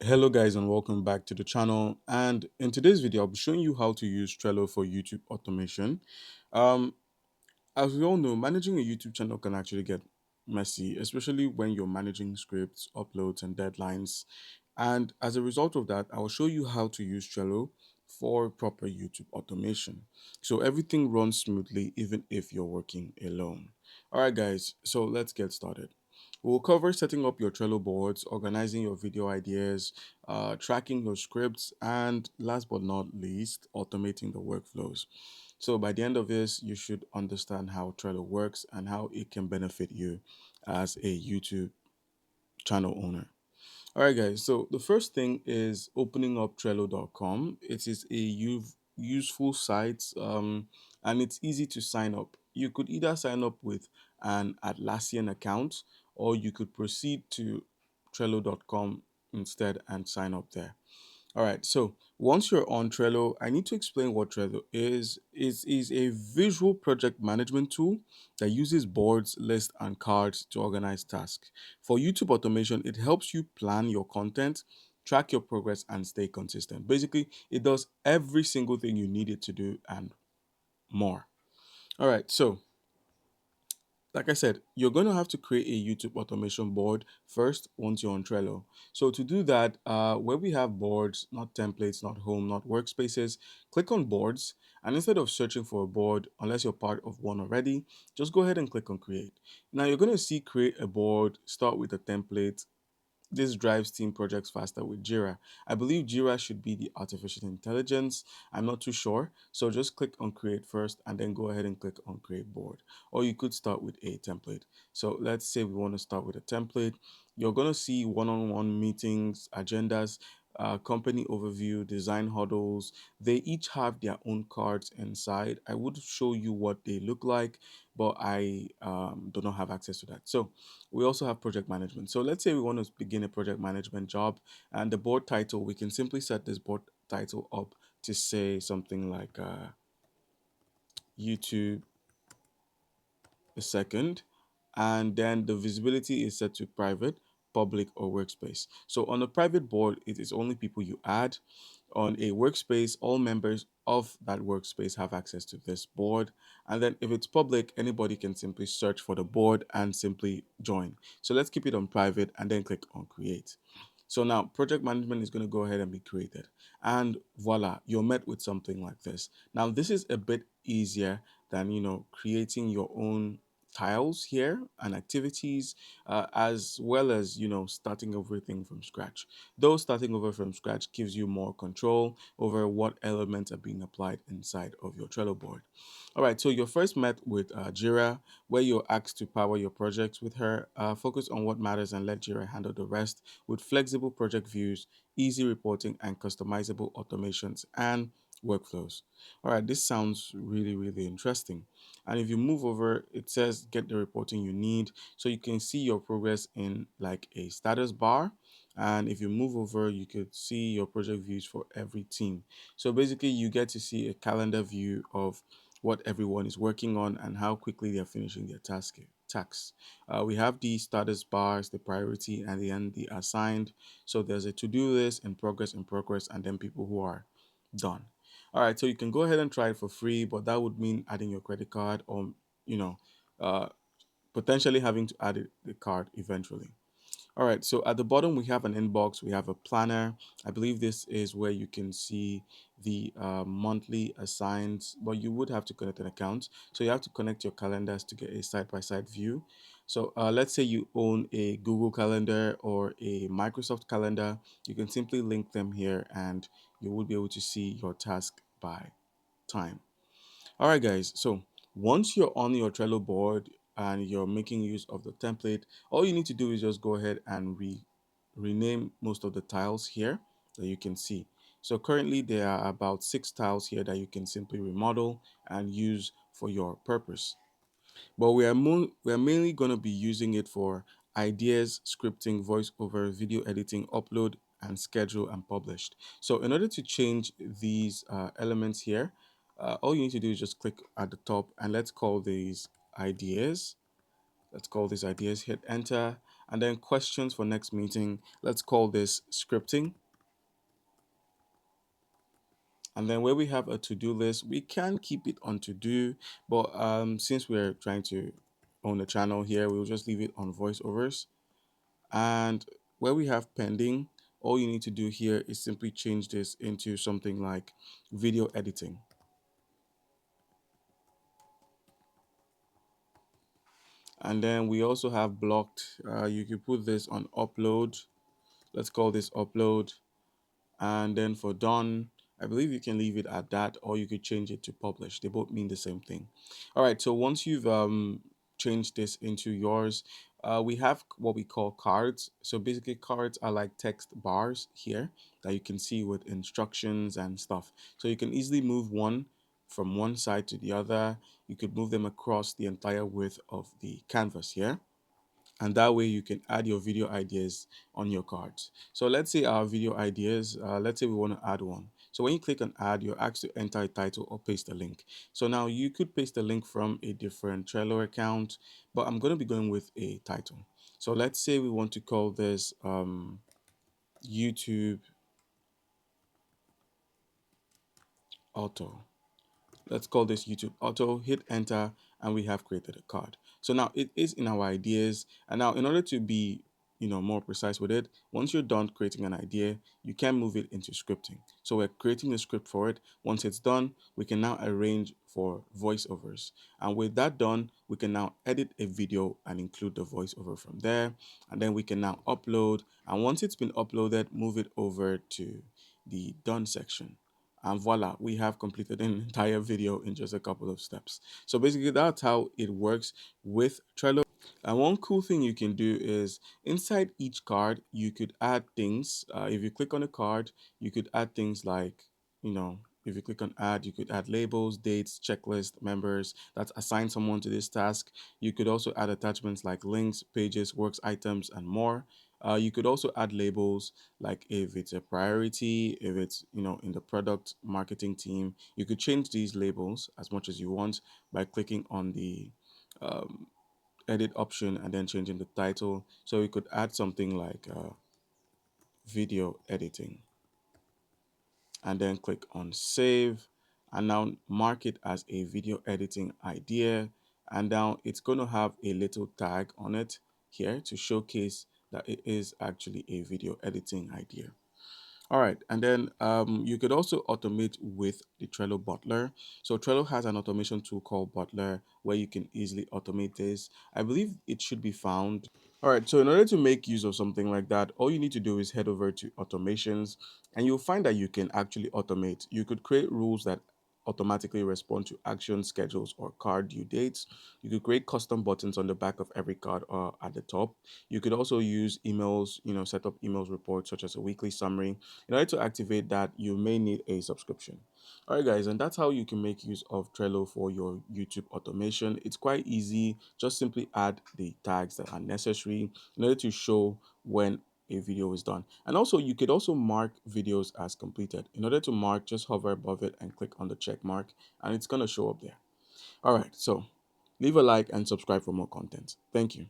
Hello guys and welcome back to the channel, and in today's video I'll be showing you how to use Trello for YouTube automation. Um, as we all know, managing a YouTube channel can actually get messy, especially when you're managing scripts, uploads and deadlines. And as a result of that, I will show you how to use Trello for proper YouTube automation. So everything runs smoothly even if you're working alone. All right guys, so let's get started. We'll cover setting up your Trello boards, organizing your video ideas, tracking your scripts, and last but not least, automating the workflows. So by the end of this, you should understand how Trello works and how it can benefit you as a YouTube channel owner. All right, guys. So the first thing is opening up Trello.com. It is a useful site, and it's easy to sign up. You could either sign up with an Atlassian account, or you could proceed to Trello.com instead and sign up there. All right, so once you're on Trello, I need to explain what Trello is. Is a visual project management tool that uses boards, lists, and cards to organize tasks. For YouTube automation, it helps you plan your content, track your progress, and stay consistent. Basically, it does every single thing you need it to do and more. All right, so like I said, you're going to have to create a YouTube automation board first once you're on Trello. So to do that, where we have boards, not templates, not home, not workspaces, click on boards. And instead of searching for a board, unless you're part of one already, just go ahead and click on create. Now you're going to see create a board, start with a template. This drives team projects faster with Jira. I believe Jira should be the artificial intelligence. I'm not too sure. So just click on create first and then go ahead and click on create board. Or you could start with a template. So let's say we want to start with a template. You're going to see one-on-one meetings, agendas, company overview, design huddles. They each have their own cards inside. I would show you what they look like, but I do not have access to that. So we also have project management. So let's say we want to begin a project management job, and the board title, we can simply set this board title up to say something like YouTube a second, and then the visibility is set to private, public, or workspace. So on a private board, it is only people you add. On a workspace, all members of that workspace have access to this board. And then if it's public, anybody can simply search for the board and simply join. So let's keep it on private and then click on create. So now project management is going to go ahead and be created. And voila, you're met with something like this. Now, this is a bit easier than, creating your own tiles here and activities, as well as, starting everything from scratch. Though starting over from scratch gives you more control over what elements are being applied inside of your Trello board. All right, so you're first met with Jira, where you're asked to power your projects with her. Focus on what matters and let Jira handle the rest with flexible project views, easy reporting, and customizable automations and workflows. All right, this sounds really, really interesting. And if you move over, it says get the reporting you need. So you can see your progress in like a status bar. And if you move over, you could see your project views for every team. So basically, you get to see a calendar view of what everyone is working on and how quickly they're finishing their tasks. We have the status bars, the priority, and the assigned. So there's a to-do list in progress, and then people who are done. All right, so you can go ahead and try it for free, but that would mean adding your credit card or, you know, uh, potentially having to add the card eventually. All right, so at the bottom we have an inbox, we have a planner. I believe this is where you can see the monthly assigns, but you would have to connect an account. So you have to connect your calendars to get a side-by-side view. So let's say you own a Google Calendar or a Microsoft Calendar. You can simply link them here and you will be able to see your task by time. All right, guys. So once you're on your Trello board and you're making use of the template, all you need to do is just go ahead and rename most of the tiles here that you can see. So currently there are about 6 tiles here that you can simply remodel and use for your purpose. But we are mainly going to be using it for ideas, scripting, voiceover, video editing, upload, and schedule and published. So in order to change these elements here, all you need to do is just click at the top and let's call these ideas. Let's call these ideas, hit enter. And then questions for next meeting. Let's call this scripting. And then where we have a to-do list, we can keep it on to-do, but since we're trying to own a channel here, we'll just leave it on voiceovers. And where we have pending, all you need to do here is simply change this into something like video editing. And then we also have blocked, you can put this on upload. Let's call this upload. And then for done, I believe you can leave it at that, or you could change it to publish. They both mean the same thing. All right, so once you've changed this into yours, we have what we call cards. So basically cards are like text bars here that you can see with instructions and stuff. So you can easily move one from one side to the other. You could move them across the entire width of the canvas here, and that way you can add your video ideas on your cards. So let's say our video ideas, let's say we want to add one. So when you click on add, you're asked to enter a title or paste a link. So now you could paste a link from a different Trello account, but I'm going to be going with a title. So let's say we want to call this YouTube Auto. Let's call this YouTube Auto, hit enter, and we have created a card. So now it is in our ideas. And now in order to be, more precise with it, once you're done creating an idea, you can move it into scripting. So we're creating a script for it. Once it's done, we can now arrange for voiceovers. And with that done, we can now edit a video and include the voiceover from there. And then we can now upload. And once it's been uploaded, move it over to the done section. And voila, we have completed an entire video in just a couple of steps. So basically that's how it works with Trello. And one cool thing you can do is inside each card, you could add things. If you click on a card, you could add things like, if you click on add, you could add labels, dates, checklist, members that assign someone to this task. You could also add attachments like links, pages, works, items, and more. You could also add labels like if it's a priority, if it's, in the product marketing team. You could change these labels as much as you want by clicking on the um, edit option and then changing the title. So we could add something like video editing and then click on save, and now mark it as a video editing idea. And now it's going to have a little tag on it here to showcase that it is actually a video editing idea. All right, and then you could also automate with the Trello Butler. So Trello has an automation tool called Butler where you can easily automate this. I believe it should be found. All right, so in order to make use of something like that, all you need to do is head over to automations, and you'll find that you can actually automate. You could create rules that automatically respond to action schedules or card due dates. You could create custom buttons on the back of every card or at the top. You could also use emails, set up emails reports such as a weekly summary. In order to activate that, you may need a subscription. All right, guys, and that's how you can make use of Trello for your YouTube automation. It's quite easy. Just simply add the tags that are necessary in order to show when a video is done. And also, you could also mark videos as completed. In order to mark, just hover above it and click on the check mark, and it's going to show up there. All right, so leave a like and subscribe for more content. Thank you.